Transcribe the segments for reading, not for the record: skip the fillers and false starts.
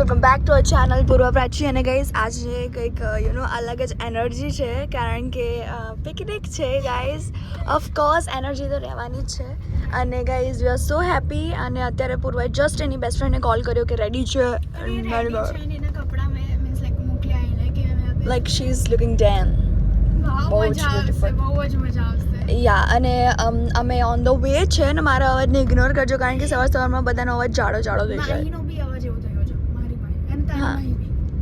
Welcome back to our channel પૂર્વ પ્રાચી. અને guys આજે કંઈક અલગ જ એનર્જી છે, કારણ કે પિકનિક છે ગાઈઝ. ઓફકોર્સ એનર્જી તો રહેવાની જ છે. અને guys we are so happy. અને અત્યારે પૂર્વાએ જસ્ટ એની બેસ્ટ ફ્રેન્ડને કોલ કર્યો કે રેડી છે, like she is looking damn. બહુ જ બ્યુટીફુલ. યા અને અમે ઓન ધ વે છે ને મારા અવાજને ઇગ્નોર કરજો, કારણ કે સવારમાં બધાનો અવાજ જાડો થઈ જાય. હા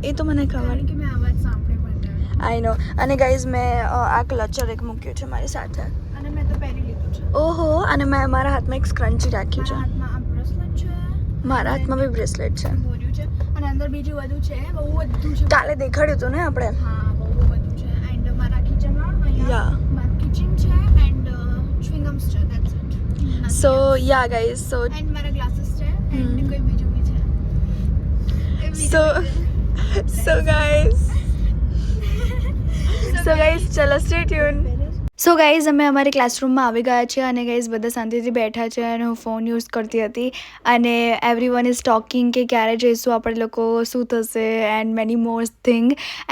એ તો મને ખબર આઈ નો. અને ગાઈઝ મેં આ ક્લચર એક મૂક્યું છે મારી સાથે, અને મેં તો પહેરી લીધું છે. ઓહો. અને મેં મારા હાથમાં એક સ્ક્રન્ચી રાખ્યું છે. હાથમાં આ બ્રેસલેટ છે, મારા હાથમાં બી બ્રેસલેટ છે. બોર્યું છે અને અંદર બીજું બધું છે, બહુ બધું છે. કાલે દેખાડ્યું હતું ને આપણે. હા, બહુ બધું છે. એન્ડ મારા કિચનમાં યા મારું કિચન છે એન્ડ ચ્વિંગમ્સ છે, that's it. So yeah guys, so and મારા ગ્લાસીસ છે એન્ડ કોઈ બીજું બી છે. સો ગાઈઝ ચલો સ્ટે ટ્યુન. સો ગાઈઝ અમે અમારી ક્લાસરૂમમાં આવી ગયા છે અને ગાઈઝ બધા શાંતિથી બેઠા છે અને હું ફોન યુઝ કરતી હતી અને એવરી વન ઇઝ ટોકિંગ કે ક્યારે જઈશું આપણે લોકો, શું થશે and many more thing.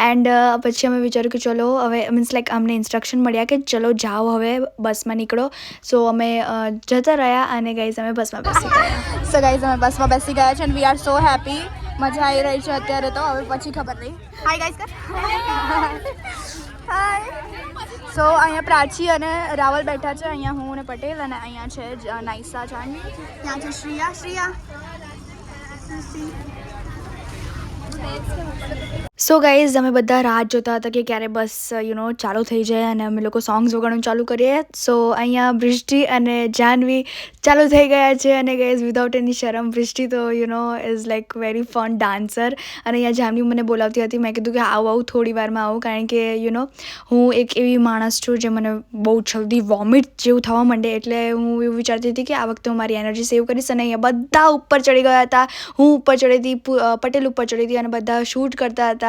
And પછી અમે વિચાર્યું કે ચલો હવે મીન્સ લાઈક અમને ઇન્સ્ટ્રક્શન મળ્યા કે ચલો જાઓ હવે બસમાં નીકળો. સો અમે જતા રહ્યા અને ગાઈઝ અમે બસમાં બેસી ગયા. સો ગાઈઝ અમે બસમાં બેસી ગયા છે અને વી આર સો હેપી. મજા આવી રહી છે અત્યારે તો, હવે પછી ખબર નહીં. હાય ગાઈઝ કર. હાય. સો અહીંયા પ્રાચી અને રાવલ બેઠા છે, અહીંયા હું અને પટેલ, અને અહીંયા છે નાઈસા, જાનવી, ત્યાં છે શ્રિયા. સો ગાઈઝ અમે બધા રાહ જોતા હતા કે ક્યારે બસ ચાલુ થઈ જાય અને અમે લોકો સોંગ્સ વગાડવાનું ચાલુ કરીએ. સો અહીંયા વૃષ્ટિ અને જાનવી ચાલુ થઈ ગયા છે અને ગાઈઝ વિધાઉટ એની શરમ. વૃષ્ટિ તો is like very fun dancer. અને અહીંયા જાનવી મને બોલાવતી હતી. મેં કીધું કે આવું થોડી વારમાં આવું, કારણ કે હું એક એવી માણસ છું જે મને બહુ જલ્દી વોમિટ જેવું થવા માંડે, એટલે હું એવું વિચારતી હતી કે આ વખતે હું મારી એનર્જી સેવ કરીશ. અને અહીંયા બધા ઉપર ચડી ગયા હતા, હું ઉપર ચડી હતી, પટેલ ઉપર ચડી હતી અને બધા શૂટ કરતા હતા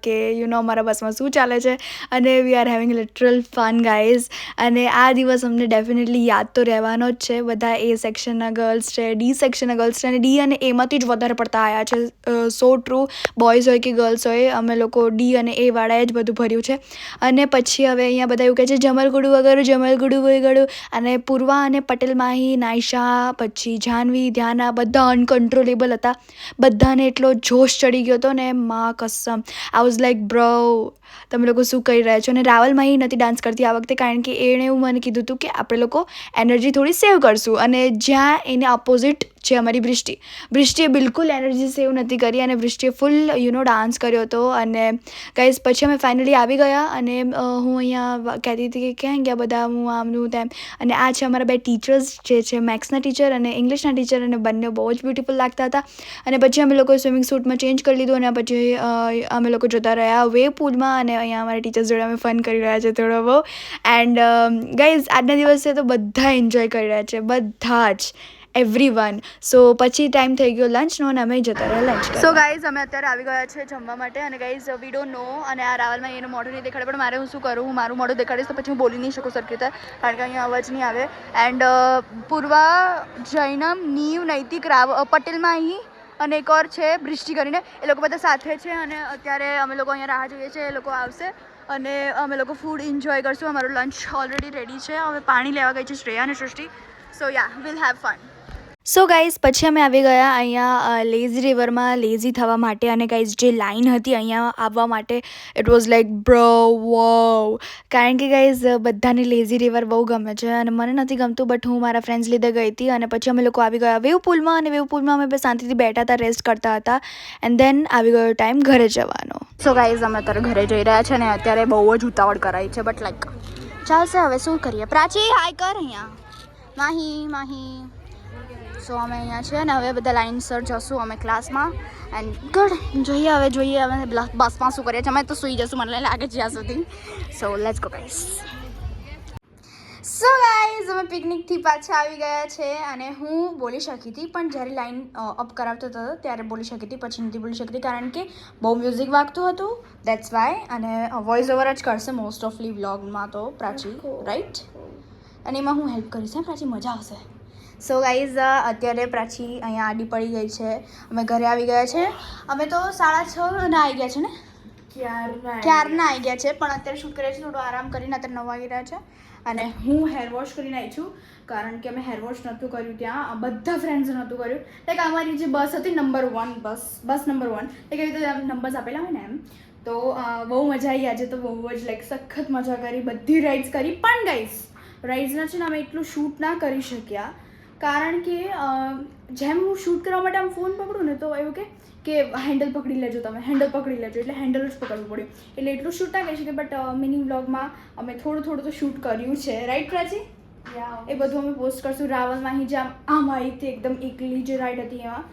કે અમારા બસમાં શું ચાલે છે. અને we are having literal fun guys. અને આ દિવસ અમને ડેફિનેટલી યાદ તો રહેવાનો જ છે. બધા એ સેક્શનના ગર્લ્સ છે, ડી સેક્શનના ગર્લ્સ છે, અને ડી અને એમાંથી જ વધારે પડતા આવ્યા છે. સો ટ્રુ. બોયઝ હોય કે ગર્લ્સ હોય, અમે લોકો ડી અને એ વાળાએ જ બધું ભર્યું છે. અને પછી હવે અહીંયા બધા એવું કહે છે જમલગુડું વગાડું. અને પૂર્વા અને પટેલ, માહી, નાઈશા, પછી જાનવી, ધ્યાના, બધા અનકન્ટ્રોલેબલ હતા. બધાને એટલો જોશ ચડી ગયો હતો ને, માં કસમ. આઈ વોઝ લાઈક બ્રો, તમે લોકો શું કરી રહ્યા છો. અને રાવલ માહી નથી ડાન્સ કરતી આ વખતે, કારણ કે એણે એવું મને કીધું હતું કે આપણે લોકો એનર્જી થોડી સેવ કરશું. અને જ્યાં એને ઓપોઝિટ છે અમારી વૃષ્ટિએ બિલકુલ એનર્જી સેવ નથી કરી અને વૃષ્ટિએ ફૂલ ડાન્સ કર્યો હતો. અને ગાઈઝ પછી અમે ફાઇનલી આવી ગયા અને હું અહીંયા કહેતી હતી કે ક્યાં ગયા બધા, હું આમનું તેમ. અને આ છે અમારા બે ટીચર્સ, જે છે મેથ્સના ટીચર અને ઇંગ્લિશના ટીચર, અને બંને બહુ જ બ્યુટીફુલ લાગતા હતા. અને પછી અમે લોકોએ સ્વિમિંગ સૂટમાં ચેન્જ કરી લીધું અને પછી અમે લોકો જતા રહ્યા વેવ પૂલમાં. અને અહીંયા અમારા ટીચર્સ જોડે અમે ફન કરી રહ્યા છે થોડો બહુ. એન્ડ ગાઈઝ આજના દિવસે તો બધા એન્જોય કરી રહ્યા છે, બધા જ, એવરીવન. સો પછી ટાઈમ થઈ ગયો લંચનો અને અમે જતા રહ્યા લંચ. સો ગાઈઝ અમે અત્યારે આવી ગયા છે જમવા માટે. અને ગાઈઝ વી ડોન્ટ નો, અને આ રાવલમાં એનું મોઢું નહીં દેખાડે, પણ મારે હું શું કરું, હું મારું મોઢું દેખાડીશ તો પછી હું બોલી નહીં શકું સરખી રીતે, કારણ કે અહીંયા અવાજ નહીં આવે. એન્ડ પૂર્વા, જૈનમ, નીવ, નૈતિક, પટેલમાં અહીં અને એક ઓર છે વૃષ્ટિ કરીને, એ લોકો બધા સાથે છે. અને અત્યારે અમે લોકો અહીંયા રાહ જોઈએ છીએ, એ લોકો આવશે અને અમે લોકો ફૂડ એન્જોય કરશું. અમારું લંચ ઓલરેડી રેડી છે, હવે પાણી લેવા ગઈ છે શ્રેયા અને Srishti. So yeah, will have fun. So guys પછી અમે આવી ગયા અહીંયા લેઝી રિવરમાં લેઝી થવા માટે. અને ગાઈઝ જે લાઈન હતી અહીંયા આવવા માટે, it was like bro vow, કારણ કે ગાઈઝ બધાને લેઝી રિવર બહુ ગમે છે અને મને નથી ગમતું, બટ હું મારા ફ્રેન્ડ્સ લીધે ગઈ હતી. અને પછી અમે લોકો આવી ગયા વેવ પુલમાં, અને વેવ પુલમાં અમે શાંતિથી બેઠા હતા, રેસ્ટ કરતા હતા. એન્ડ દેન આવી ગયો ટાઈમ ઘરે જવાનો. સો ગાઈઝ અમે અત્યારે ઘરે જઈ રહ્યા છે અને અત્યારે બહુ જ ઉતાવળ કરાઈ છે, બટ લાઈક ચાલશે, હવે શું કરીએ. પ્રાચી હાય કર અહીંયા. માહી. સો અમે અહીંયા છે ને હવે બધા લાઇનસર જશું અમે ક્લાસમાં. એન્ડ ગુડ, જોઈએ હવે બસમાં શું કરીએ છીએ. અમે તો સૂઈ જશું મને લાગે છે જ્યાં સુધી. So let's go guys. So guys અમે પિકનિકથી પાછા આવી ગયા છે અને હું બોલી શકી હતી, પણ જ્યારે લાઈન અપ કરાવતો હતો ત્યારે બોલી શકી હતી, પછી નથી બોલી શકતી કારણ કે બહુ મ્યુઝિક વાગતું હતું, દેટ્સ વાય. અને વોઇસ ઓવર જ કરશે મોસ્ટ ઓફલી વ્લોગમાં તો પ્રાચી, રાઈટ. અને એમાં હું હેલ્પ કરીશ, પ્રાચી, મજા આવશે. સો ગાઈઝ અત્યારે પ્રાચી અહીંયા આડી પડી ગઈ છે. અમે ઘરે આવી ગયા છે. અમે તો 6:30 ના આવી ગયા છે ને, ક્યારના આવી ગયા છે, પણ અત્યારે શૂટ કરીએ છીએ. થોડો આરામ કરીને અત્યારે 9 વાગી રહ્યા છે. અને હું હેર વોશ કરીને આવી છું, કારણ કે અમે હેર વોશ નહોતું કર્યું ત્યાં. બધા ફ્રેન્ડ્સે નહોતું કર્યું. લાઈક અમારી જે બસ હતી નંબર 1 બસ નંબર 1, લાઈક એવી રીતે નંબર્સ આપેલા હોય ને એમ. તો બહુ મજા આવી. આજે તો બહુ જ લાઈક સખત મજા કરી, બધી રાઇડ્સ કરી. પણ ગાઈઝ રાઇડ્સના છે ને અમે એટલું શૂટ ના કરી શક્યા, કારણ કે જેમ હું શૂટ કરવા માટે આમ ફોન પકડું ને તો એવું કે હેન્ડલ પકડી લેજો તમે, હેન્ડલ પકડી લેજો, એટલે હેન્ડલ જ પકડવું પડ્યું. એટલે એટલું શૂટ ના કરી શકીએ, બટ મિની વ્લોગમાં અમે થોડું તો શૂટ કર્યું છે. રાઈટ પ્રાચી? એ બધું અમે પોસ્ટ કરશું. રાવલમાં અહીં જેમ આમ આવી હતી એકદમ એકલી જે રાઈડ હતી એમાં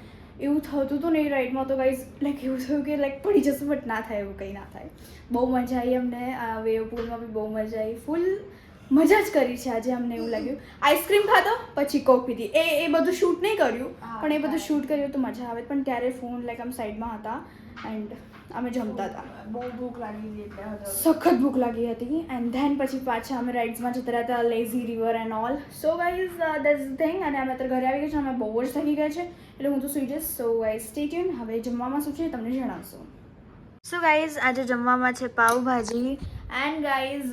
એવું થતું હતું ને એ રાઈડમાં તો ગાઈઝ લાઈક એવું થયું કે લાઈક પડી જશું, બટ ના થાય, એવું કંઈ ના થાય. બહુ મજા આવી અમને. વેવ પૂલમાં બી બહુ મજા આવી. ફૂલ મજા જ કરી છે આજે. અમને એવું લાગ્યું આઈસ્ક્રીમ ખાધો પછી કોક પીધી. એ બધું શૂટ નહીં કર્યું, પણ એ બધું શૂટ કર્યું તો મજા આવે. પણ ત્યારે ફોન લાઈક આમ સાઈડમાં હતા એન્ડ અમે જમતા હતા. બહુ ભૂખ લાગી હતી એટલે સખત ભૂખ લાગી હતી. એન્ડ ધેન પછી પાછા અમે રાઇડ્સમાં જતા રહ્યા હતા, lazy river and all. So guys that's the thing. અને અમે અત્યારે ઘરે આવી ગયા છે. અમે બહુ જ થકી ગયા છે, એટલે હું તો સુઈ જઈશ. So guys stay tune. હવે જમવામાં શું છે તમને જણાવશું. સો ગાઈઝ આજે જમવામાં છે પાવભાજી. એન્ડ ગાઈઝ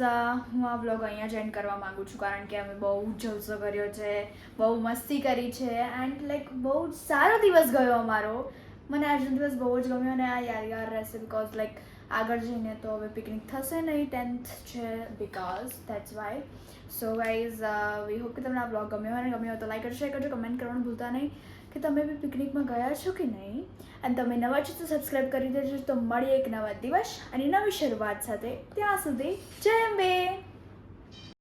હું આ વ્લોગ અહીંયા જ એન્ડ કરવા માગું છું, કારણ કે અમે બહુ જલસો કર્યો છે, બહુ મસ્તી કરી છે, એન્ડ લાઈક બહુ જ સારો દિવસ ગયો અમારો. મને આજનો દિવસ બહુ જ ગમ્યો અને આ યાદગાર રહેશે, બિકોઝ લાઈક આગળ જઈને તો હવે પિકનિક થશે નહીં, 10th છે, because that's why. So guys we hope કે તમને આ વ્લોગ ગમ્યો અને ગમ્યો તો લાઈક કરજો, શેર કરજો, કમેન્ટ કરવાનું ભૂલતા નહીં કે તમે બી પિકનિકમાં ગયા છો કે નહીં. અને તમે નવા છો તો સબસ્ક્રાઈબ કરી દેજો. તો મળીએ એક નવા દિવસ અને નવી શરૂઆત સાથે. ત્યાં સુધી જય અંબે.